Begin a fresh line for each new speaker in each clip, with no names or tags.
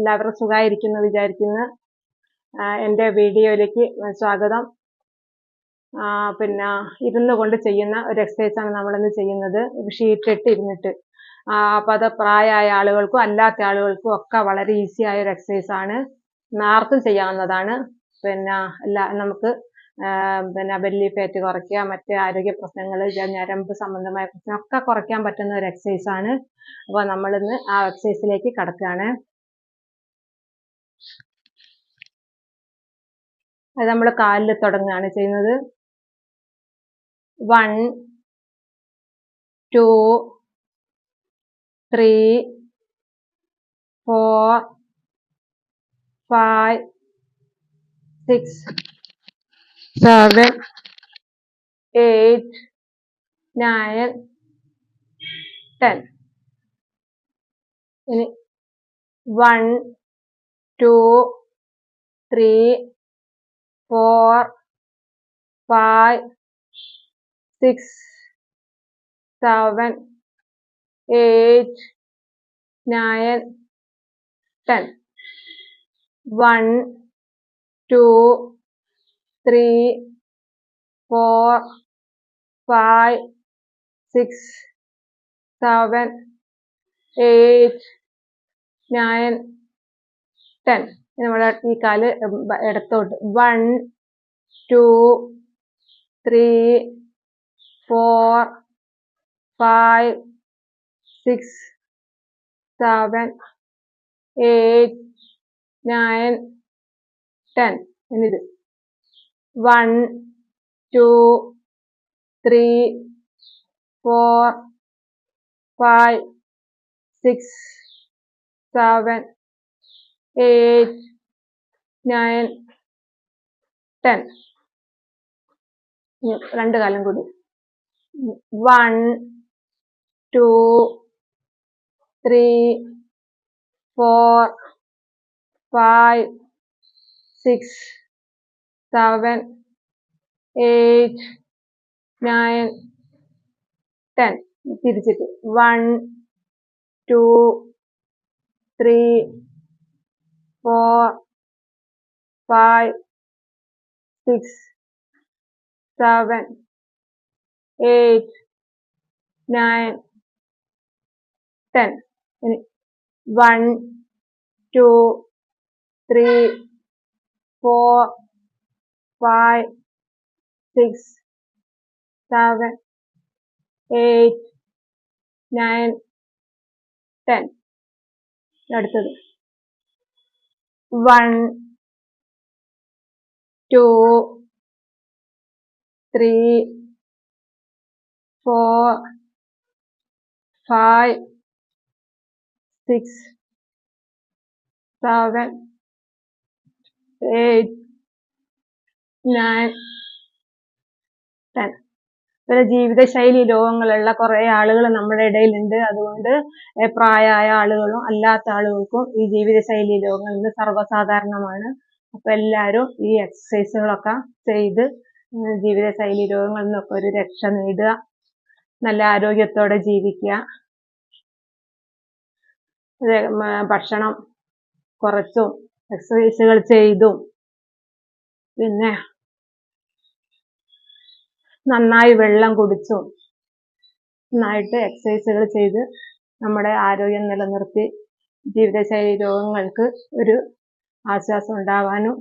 എല്ലാവരും സുഖമായിരിക്കുന്നു വിചാരിക്കുന്നു. എൻ്റെ വീഡിയോയിലേക്ക് സ്വാഗതം. പിന്നെ ഇരുന്ന് കൊണ്ട് ചെയ്യുന്ന ഒരു എക്സസൈസാണ് നമ്മളിന്ന് ചെയ്യുന്നത്. ഷീറ്റ് ഇട്ട് ഇരുന്നിട്ട്. അപ്പോൾ അത് പ്രായമായ ആളുകൾക്കും അല്ലാത്ത ആളുകൾക്കും ഒക്കെ വളരെ ഈസി ആയ ഒരു എക്സസൈസാണ്. ആർക്കും ചെയ്യാവുന്നതാണ്. പിന്നെ നമുക്ക് പിന്നെ ബെല്ലി ഫാറ്റ് കുറയ്ക്കുക, മറ്റ് ആരോഗ്യ പ്രശ്നങ്ങൾ, ഞരമ്പ് സംബന്ധമായ പ്രശ്നമൊക്കെ കുറയ്ക്കാൻ പറ്റുന്ന ഒരു എക്സസൈസാണ്. അപ്പോൾ നമ്മളിന്ന് ആ എക്സസൈസിലേക്ക് കടക്കുകയാണ്. അത് നമ്മൾ കാലിൽ തുടങ്ങുകയാണ് ചെയ്യുന്നത്. 1 2 3 4 5 6 7 8 9 10. ഇനി 1 2 3 4 5 6 7 8 9 10. 1 2 3 4 5 6 7 8 9 10. നമ്മുടെ ഈ കാല് ഇടത്തോട്ട് 1 2 3 4 5 6 7 8 9 10. ഇനിത് 1 2 3 4 5 6 7 8 9 10. രണ്ട് കാലം കൂടി 1 2 3 4 5 6 7 8 9 10. തിരിച്ചിട്ട് 1 2 3 4 5 6 7 8 9 10. ഇനി 1 2 3 4 5 6 7 8 9 10. അടുത്തത് 1 2 3 4 5 6 7 8 9 10. പിന്നെ ജീവിതശൈലി രോഗങ്ങളുള്ള കുറെ ആളുകൾ നമ്മുടെ ഇടയിലുണ്ട്. അതുകൊണ്ട് പ്രായമായ ആളുകളും അല്ലാത്ത ആളുകൾക്കും ഈ ജീവിതശൈലി രോഗങ്ങൾ ഇന്ന് സർവ്വസാധാരണമാണ്. അപ്പൊ എല്ലാവരും ഈ എക്സസൈസുകളൊക്കെ ചെയ്ത് ജീവിതശൈലി രോഗങ്ങളിൽ നിന്നൊക്കെ ഒരു രക്ഷ നേടുക, നല്ല ആരോഗ്യത്തോടെ ജീവിക്കുക. ഭക്ഷണം കുറച്ചും എക്സസൈസുകൾ ചെയ്തും പിന്നെ നന്നായി വെള്ളം കുടിച്ചും നന്നായിട്ട് എക്സസൈസുകൾ ചെയ്ത് നമ്മുടെ ആരോഗ്യം നിലനിർത്തി ജീവിതശൈലി രോഗങ്ങൾക്ക് ഒരു ആശ്വാസം ഉണ്ടാവാനും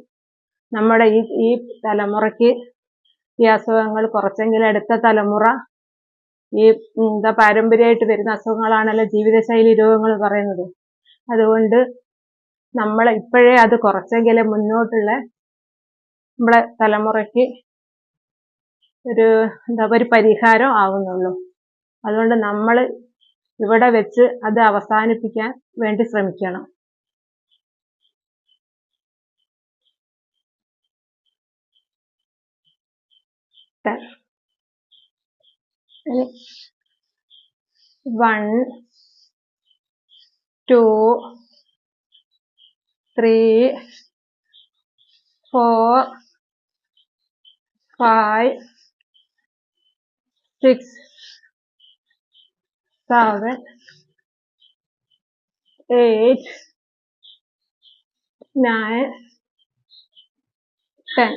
നമ്മുടെ ഈ തലമുറയ്ക്ക് ഈ അസുഖങ്ങൾ കുറച്ചെങ്കിലും അടുത്ത തലമുറ ഈ പാരമ്പര്യമായിട്ട് വരുന്ന അസുഖങ്ങളാണല്ലോ ജീവിതശൈലി രോഗങ്ങൾ പറയുന്നത്. അതുകൊണ്ട് നമ്മൾ ഇപ്പോഴേ അത് കുറച്ചെങ്കിലും മുന്നോട്ടുള്ള നമ്മളെ തലമുറയ്ക്ക് ഒരു പരിഹാരം ആവുന്നുള്ളൂ. അതുകൊണ്ട് നമ്മൾ ഇവിടെ വെച്ച് അത് അവസാനിപ്പിക്കാൻ വേണ്ടി ശ്രമിക്കണം. ഇനി 1 2 3 4 5 6 7 8 9, 10.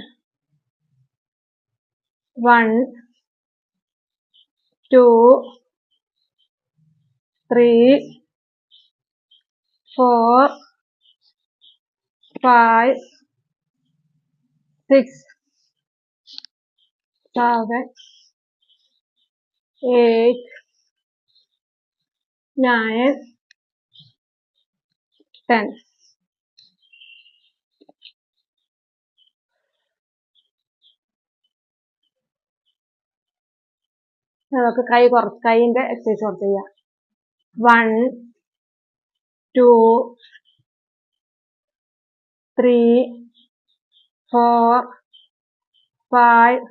1, 2, 3, 4, 5, 6, 7, 8, 9, 10. നമുക്ക് കൈയിന്റെ എക്സസൈസ് കുറച്ച് ചെയ്യാം. 1, 2, 3, 4, 5,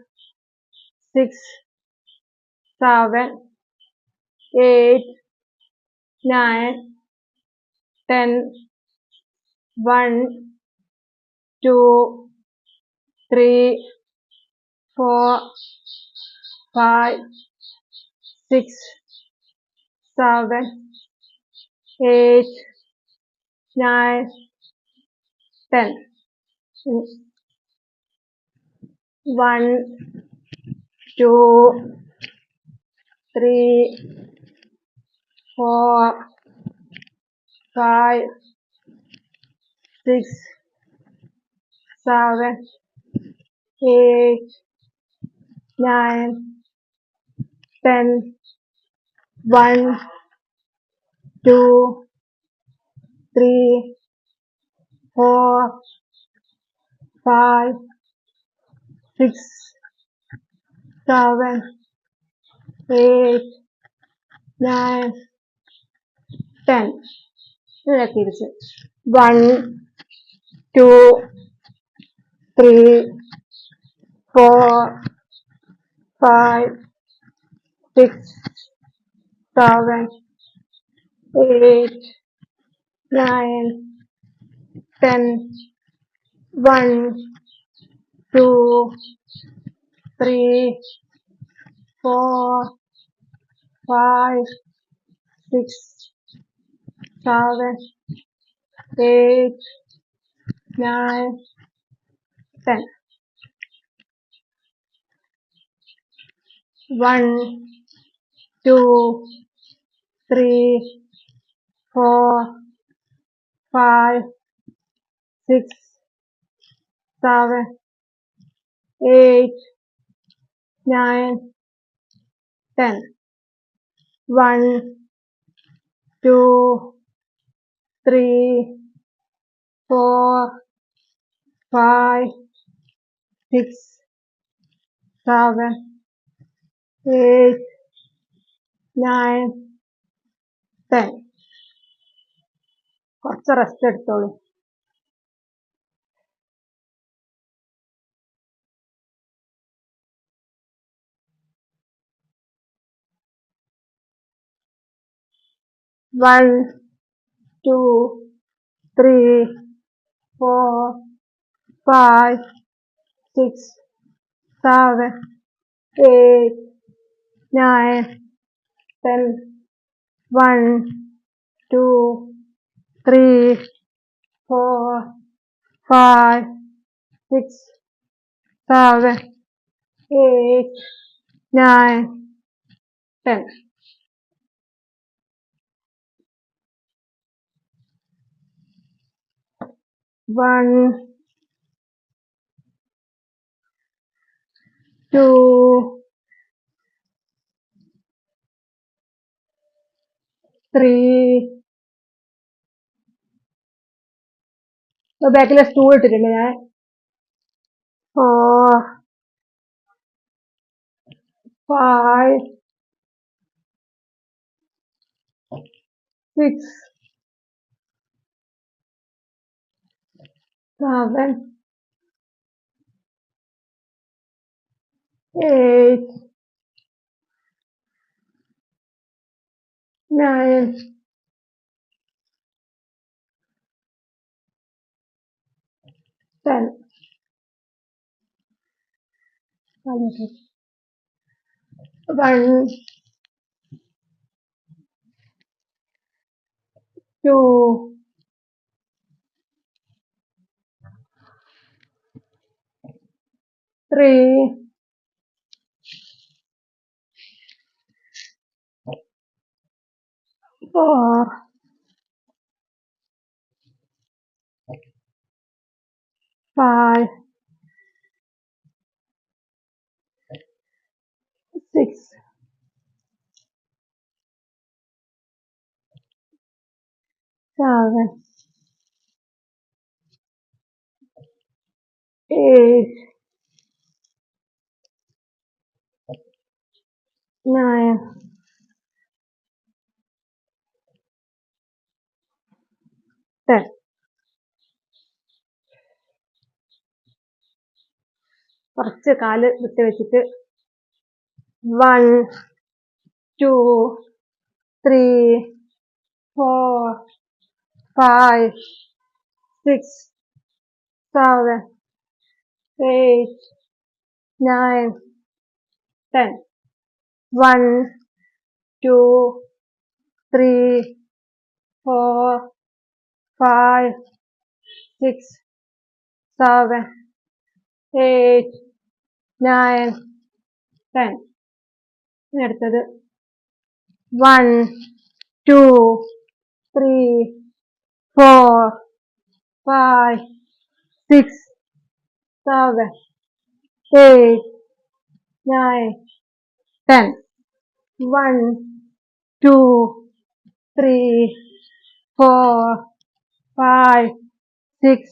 6, 7, 8, 9, 10. 1, 2, 3, 4, 5, 6, 7, 8, 9, 10. 1, 2, 3, 4, 5, 6, 7, 8, 9, 10. 1, 2, 3, 4, 5, 6, 7, 8, 9, 10. ഇതിനെ തിരിച്ച് 1, 2, 3, 4, 5, 6, 7, 8, 9, 10. 1, 2, 3, 4, 5, 6, 7, 8, 9, 10. 1, 2, 3, 4, 5, 6, 7, 8, 9, 10. 1, 2, 3, 4, 5, 6, 7, 8, 9, 10. കുറച്ച് റെസ്റ്റ് എടുത്തോളൂ. One, 2, 3, 4, 5, 6, 7, 8, 9, 10. 1, 2, 3, 4, 5, 6, 7, 8, 9, 10. 1, 2, 3. ബാക്കിലെ സ്റ്റൂൾ ഇട്ടിട്ടുണ്ട് ഞാൻ. 4, 5, 6, 7, 8, 9, 10. 1, 2, 3, 4, 5, 6, 7, 8, 9, 10. കുറച്ച് കാല് വിട്ട് വെച്ചിട്ട് 1, 2, 3, 4, 5, 6, 7, 8, 9, 10. 1, 2, 3, 4, 5, 6, 7, 8, 9, 10. ഇനി അടുത്തത് 1, 2, 3, 4, 5, 6, 7, 8, 9, 10. 1, 2, 3, 4, 5, 6,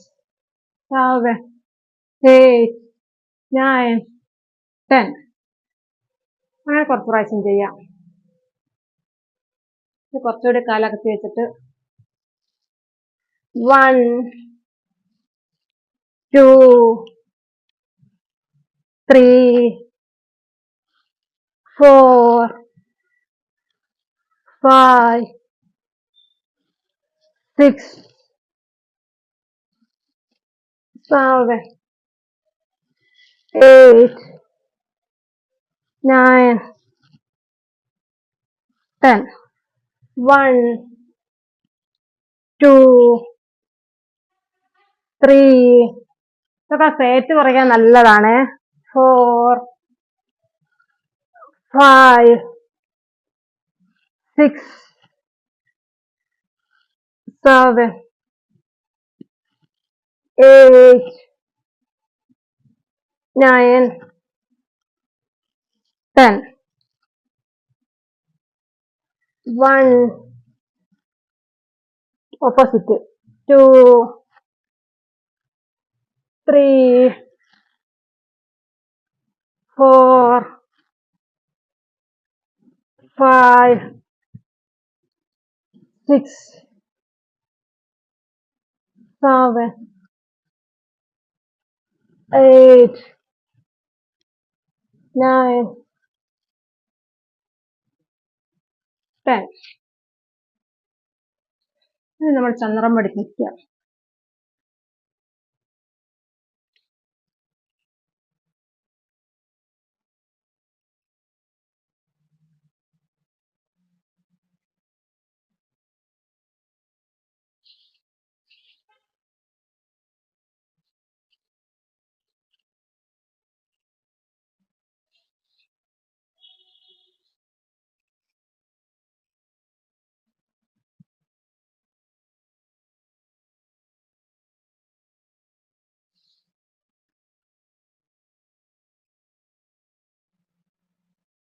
7, 8, 9, 10. അങ്ങനെ കുറച്ച് പ്രാവശ്യം ചെയ്യാം. കുറച്ചുകൂടി കാലകത്തി വെച്ചിട്ട് 1, 2, 3, 4, 5, 6, 7, 8, 9, 10. 1, 2, 3. ഇതൊക്കെ ഫാറ്റ് കുറയ്ക്കാൻ നല്ലതാണ്. 4, 5, 6, 7, 8, 9, 10. 1, opposite. 2, 3, 4, 5, 6, 7, 8, 9, 10. ഇനി നമ്മൾ ചന്ദ്രം പഠിപ്പിക്കുക.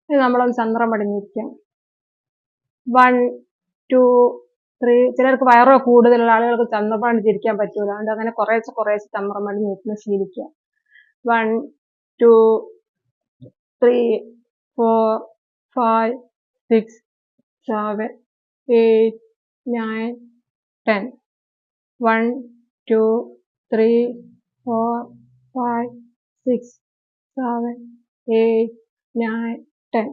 ഇനി നമ്മളൊന്ന് ചന്ദ്രം പടിഞ്ഞിരിക്കാം. 1, 2, 3. ചിലർക്ക് വയറോ കൂടുതലുള്ള ആളുകൾക്ക് ചന്ദ്രം പടിഞ്ഞിരിക്കാൻ പറ്റൂല. അതുകൊണ്ട് അങ്ങനെ കുറേശ്ശെ ചന്ദ്രം പടിഞ്ഞിരിക്കുന്ന ശീലിക്കുക. 1, 2, 3, 4, 5, 6, 7, 8, 9, 10. 1, 2, 3, 4, 5, 6, 7, 8, 9, 10.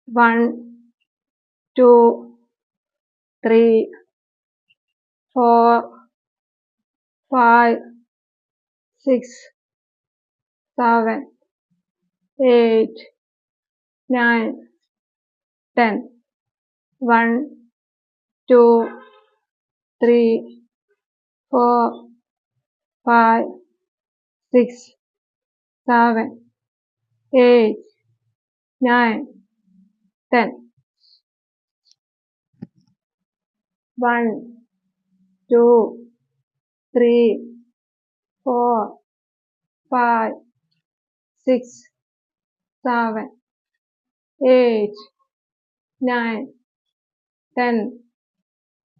1, 2, 3, 4, 5, 6, 7, 8, 9, 10. 1, 2, 3, 4, 5, 6, 7, 8, 9, 10. 1, 2, 3, 4, 5, 6, 7, 8, 9, 10.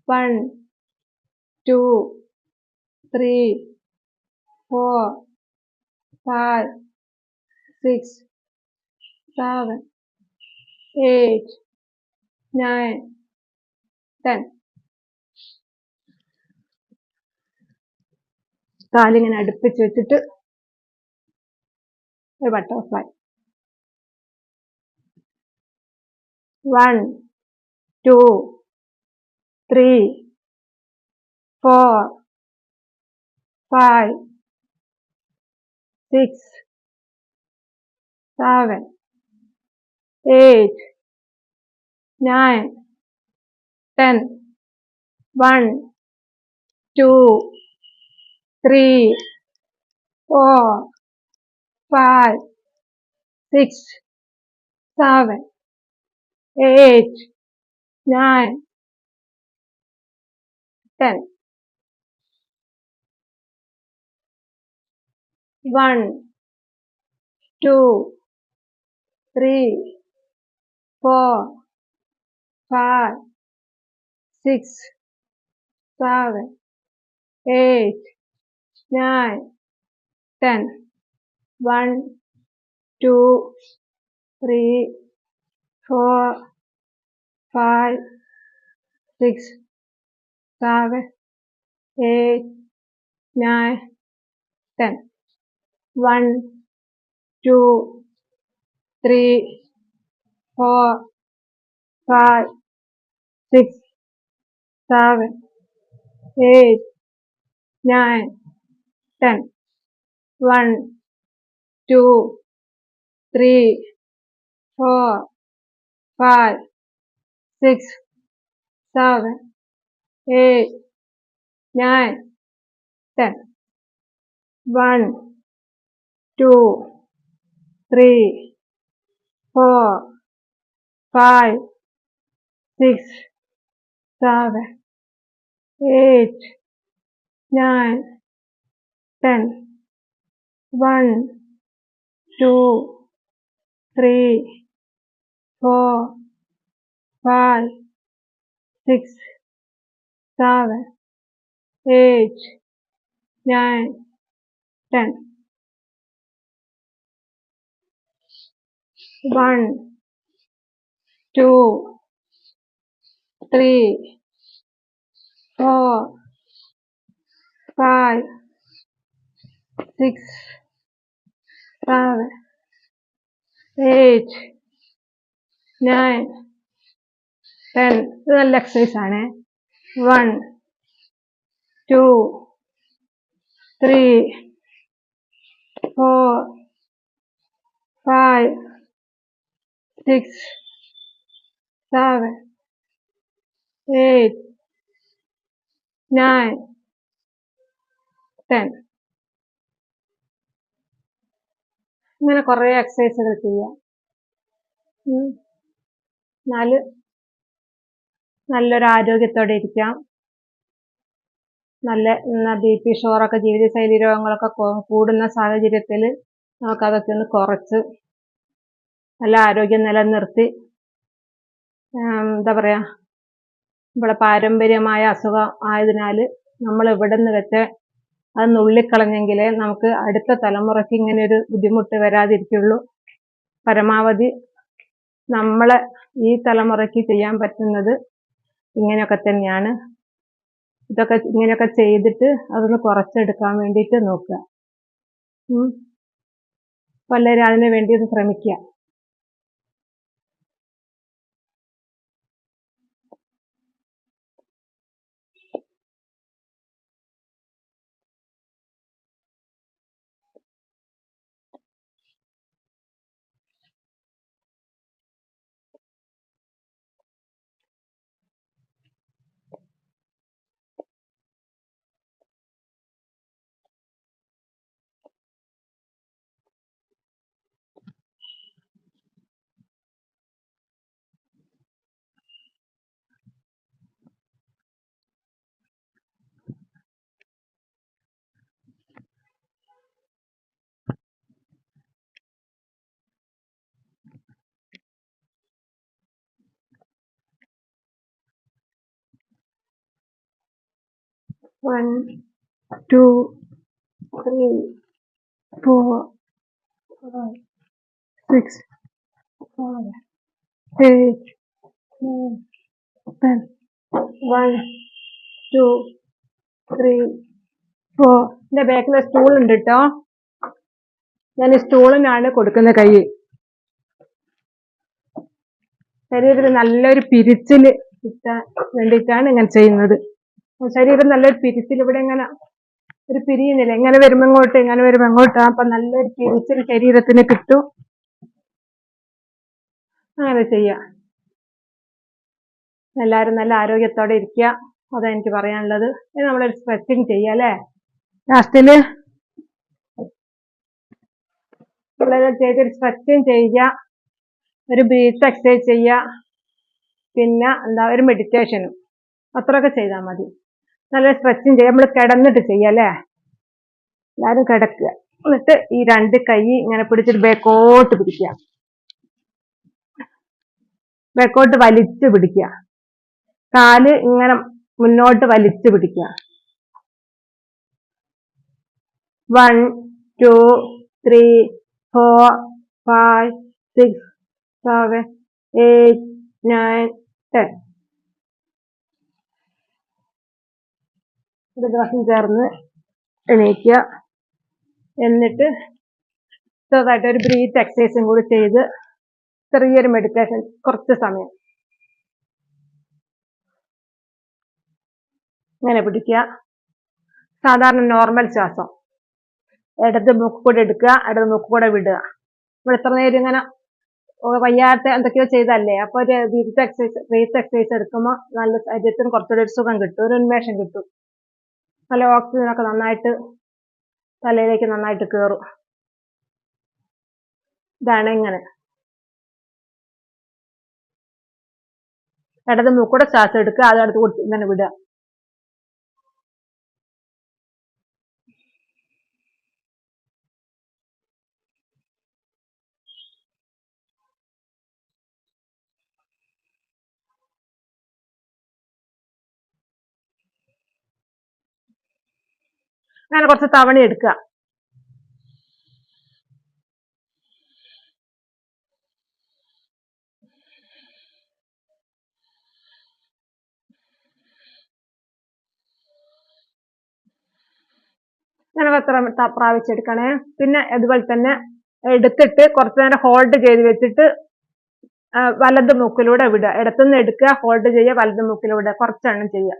1, 2, 3, 4, 5, 6, 7, 8, 9, 10. കാലിങ്ങനെ അടുപ്പിച്ച് വെച്ചിട്ട് ഒരു ബട്ടർഫ്ലൈ. 1, 2, 3, 4, 5, 6, 7, 8, 9, 10. 1, 2, 3, 4, 5, 6, 7, 8, 9, 10. 1, 2, 3, 4, 5, 6, 7, 8, 9, 10. 1, 2, 3, 4, 5, 6, 7, 8, 9, 10. 1, 2, 3, 4, 5, 6, 7, 8, 9, 10. 1, 2, 3, 4, 5, 6, 7, 8, 9, 10. 1, 2, 3, 4, 5, 6, 7, 8, 9, 10. 1, 2, 3, 4, 5, 6, 7, 8, 9, 10. 1, 2, 3, 4, 5, 6, 7, 8, 9, 10. ഇത് നല്ല എക്സസൈസ് ആണ്. 1, 2, 3, 4, 5, 6, 7, 8, 9, 10. ഇങ്ങനെ കുറേ എക്സസൈസുകൾ ചെയ്യാം. നല്ലൊരു ആരോഗ്യത്തോടെ ഇരിക്കാം. നല്ല BP, ഷുഗറൊക്കെ ജീവിതശൈലി രോഗങ്ങളൊക്കെ കൂടുന്ന സാഹചര്യത്തിൽ നമുക്കതൊക്കെ ഒന്ന് കുറച്ച് നല്ല ആരോഗ്യം നിലനിർത്തി എന്താ പറയുക, ഇവിടെ പാരമ്പര്യമായ അസുഖം ആയതിനാൽ നമ്മൾ ഇവിടെ നിന്ന് വെച്ച് അത് നുള്ളിക്കളഞ്ഞെങ്കിലേ നമുക്ക് അടുത്ത തലമുറയ്ക്ക് ഇങ്ങനെ ഒരു ബുദ്ധിമുട്ട് വരാതിരിക്കുള്ളൂ. പരമാവധി നമ്മളെ ഈ തലമുറയ്ക്ക് ചെയ്യാൻ പറ്റുന്നത് ഇങ്ങനെയൊക്കെ തന്നെയാണ്. ഇങ്ങനെയൊക്കെ ചെയ്തിട്ട് അതൊന്ന് കുറച്ചെടുക്കാൻ വേണ്ടിയിട്ട് നോക്കുക. എല്ലാവരും അതിനു വേണ്ടി ഒന്ന് ശ്രമിക്കുക. 1 2 3 4 5 6 7 8 9 10 1 2 3 4 എന്റെ ബാക്കിൽ സ്റ്റൂൾ ഉണ്ട് കേട്ടോ. ഞാൻ ഈ സ്റ്റൂളിനാണ് കൊടുക്കുന്ന കൈ. ശരീരത്തിൽ നല്ലൊരു പിരിച്ചില് കിട്ടാൻ വേണ്ടിയിട്ടാണ് ഇങ്ങനെ ചെയ്യുന്നത്. ശരീരം നല്ലൊരു പിരിച്ചിൽ, ഇവിടെ ഇങ്ങനെ ഒരു പിരിയുന്നില്ല, ഇങ്ങനെ വരുമ്പോ ഇങ്ങോട്ട്, ഇങ്ങനെ വരുമ്പോ ഇങ്ങോട്ട്, അപ്പൊ നല്ലൊരു പിരിച്ചിൽ ശരീരത്തിന് കിട്ടും. അങ്ങനെ ചെയ്യാം. എല്ലാവരും നല്ല ആരോഗ്യത്തോടെ ഇരിക്കുക, അതാ എനിക്ക് പറയാനുള്ളത്. ഇത് നമ്മളൊരു സ്ട്രെച്ചിങ് ചെയ്യാം അല്ലേ. ലാസ്റ്റില് ചെയ്തൊരു സ്ട്രെച്ചിങ് ചെയ്യുക, ഒരു ബ്രീത്ത് എക്സസൈസ് ചെയ്യുക, പിന്നെ എന്താ ഒരു മെഡിറ്റേഷനും, അത്രയൊക്കെ ചെയ്താൽ മതി. നല്ല സ്ട്രെച്ചിങ് ചെയ്യുക. നമ്മൾ കിടന്നിട്ട് ചെയ്യാം അല്ലേ. എല്ലാവരും കിടക്കുക. എന്നിട്ട് ഈ 2 കൈ ഇങ്ങനെ പിടിച്ചിട്ട് ബേക്കോട്ട് പിടിക്കുക, ബേക്കോട്ട് വലിച്ചു പിടിക്കുക, കാല് ഇങ്ങനെ മുന്നോട്ട് വലിച്ചു പിടിക്കുക. 1 2 3 4 5 6 7 8 9 10. ഒരു ദിവസം ചേർന്ന് എണീക്കുക. എന്നിട്ട് ചെറുതായിട്ട് ഒരു ബ്രീത്ത് എക്സസൈസും കൂടി ചെയ്ത് ചെറിയൊരു മെഡിറ്റേഷൻ കുറച്ച് സമയം ഇങ്ങനെ പിടിക്കുക. സാധാരണ നോർമൽ ശ്വാസം ഇടത് മൂക്ക് കൂടെ എടുക്കുക, ഇടത് മൂക്ക് കൂടെ വിടുക. നമ്മൾ എത്ര നേരം ഇങ്ങനെ വയ്യാത്ത എന്തൊക്കെയോ ചെയ്തല്ലേ, അപ്പൊ ഒരു ബ്രീത്ത് എക്സസൈസ് എടുക്കുമ്പോൾ നല്ല ശരീരത്തിന് കുറച്ചുകൂടി ഒരു സുഖം കിട്ടും, ഒരു ഉന്മേഷം കിട്ടും. നല്ല ഓക്സിജനൊക്കെ നന്നായിട്ട് തലയിലേക്ക് നന്നായിട്ട് കയറും. ഇതാണ് ഇങ്ങനെ ഇടത് മൂക്കൂടെ ശ്വാസം എടുക്കുക, അത് അടുത്ത് കൊടുത്ത് ഇങ്ങനെ വിടുക. അങ്ങനെ കുറച്ച് തവണ എടുക്കുക. അങ്ങനെ എത്ര പ്രാവശ്യം. പിന്നെ അതുപോലെ തന്നെ എടുത്തിട്ട് കുറച്ചു നേരം ഹോൾഡ് ചെയ്ത് വെച്ചിട്ട് വലത് മൂക്കിലൂടെ വിടുക. ഇടത്തുനിന്ന് എടുക്കുക, ഹോൾഡ് ചെയ്യുക, വലത് മൂക്കിലൂടെ കുറച്ചെണ്ണം ചെയ്യുക.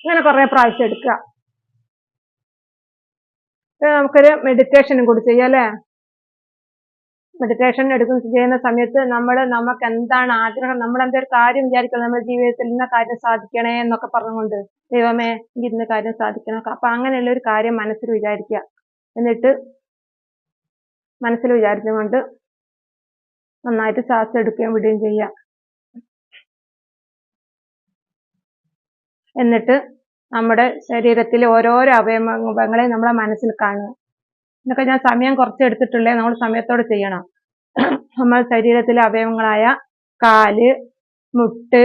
ഇങ്ങനെ കുറെ പ്രാവശ്യം എടുക്കുക. നമുക്കൊരു മെഡിറ്റേഷനും കൂടി ചെയ്യാം അല്ലേ. മെഡിറ്റേഷൻ ചെയ്യുന്ന സമയത്ത് നമുക്ക് എന്താണ് ആഗ്രഹം, നമ്മൾ എന്തൊരു കാര്യം വിചാരിക്കണം, നമ്മുടെ ജീവിതത്തിൽ ഇന്ന കാര്യം സാധിക്കണേ എന്നൊക്കെ പറഞ്ഞുകൊണ്ട്, ദൈവമേ ഇന്ന കാര്യം സാധിക്കണം, അപ്പൊ അങ്ങനെയുള്ള ഒരു കാര്യം മനസ്സിൽ വിചാരിക്കുക. എന്നിട്ട് മനസ്സിൽ വിചാരിച്ചുകൊണ്ട് നന്നായിട്ട് ശ്വാസം എടുക്കുകയും വിടുകയും ചെയ്യുക. എന്നിട്ട് നമ്മുടെ ശരീരത്തിലെ ഓരോരോ അവയവങ്ങളെ നമ്മളെ മനസ്സിൽ കാണുക. ഇതൊക്കെ ഞാൻ സമയം കുറച്ച് എടുത്തിട്ടുള്ളേ, നമ്മൾ സമയത്തോടെ ചെയ്യണം. നമ്മൾ ശരീരത്തിലെ അവയവങ്ങളായ കാല്, മുട്ട്,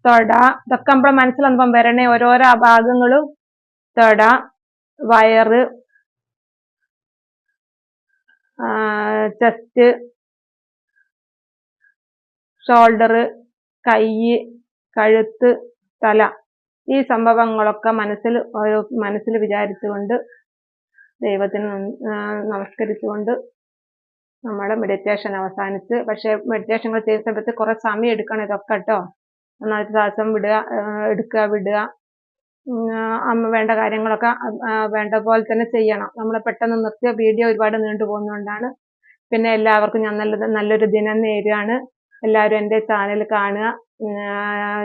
തൊട, ഇതൊക്കെ നമ്മുടെ മനസ്സിലൊന്നും വരണേ. ഓരോരോ ഭാഗങ്ങളും തൊട, വയറ്, ചെസ്റ്റ്, ഷോൾഡർ, കൈ, കഴുത്ത്, തല, ഈ സംഭവങ്ങളൊക്കെ മനസ്സിൽ വിചാരിച്ചുകൊണ്ട് ദൈവത്തിന് നമസ്കരിച്ചുകൊണ്ട് നമ്മുടെ മെഡിറ്റേഷൻ അവസാനിച്ച്. പക്ഷെ മെഡിറ്റേഷൻ ചെയ്യുന്ന സമയത്ത് കുറെ സമയം എടുക്കണം ഇതൊക്കെ കേട്ടോ. നന്നായിട്ട് ശ്വാസം എടുക്കുക വിടുക, വേണ്ട കാര്യങ്ങളൊക്കെ വേണ്ട പോലെ തന്നെ ചെയ്യണം. നമ്മൾ പെട്ടെന്ന് നിർത്തിയ വീഡിയോ ഒരുപാട് നീണ്ടു പോകുന്നതുകൊണ്ടാണ് പിന്നെ എല്ലാവർക്കും ഞാൻ നല്ലൊരു ദിനം നേരുകയാണ്. എല്ലാവരും എൻ്റെ ചാനൽ കാണുക,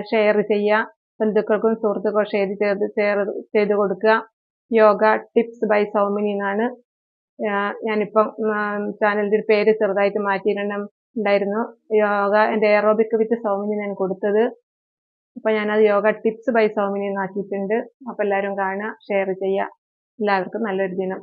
ഷെയർ ചെയ്യുക, ബന്ധുക്കൾക്കും സുഹൃത്തുക്കൾക്കും ഷെയർ ചെയ്ത് കൊടുക്കുക. യോഗ ടിപ്സ് ബൈ സൗമിനി എന്നാണ് ഞാനിപ്പം ചാനലിൻ്റെ പേര് ചെറുതായിട്ട് മാറ്റിയിട്ടുണ്ടായിരുന്നു. യോഗ എൻ്റെ എയറോബിക് വിത്ത് സൗമിനി ഞാൻ കൊടുത്തത്. അപ്പം ഞാനത് യോഗ ടിപ്സ് ബൈ സൗമിനി എന്നാക്കിയിട്ടുണ്ട്. അപ്പം എല്ലാവരും കാണുക, ഷെയർ ചെയ്യുക. എല്ലാവർക്കും നല്ലൊരു ദിനം.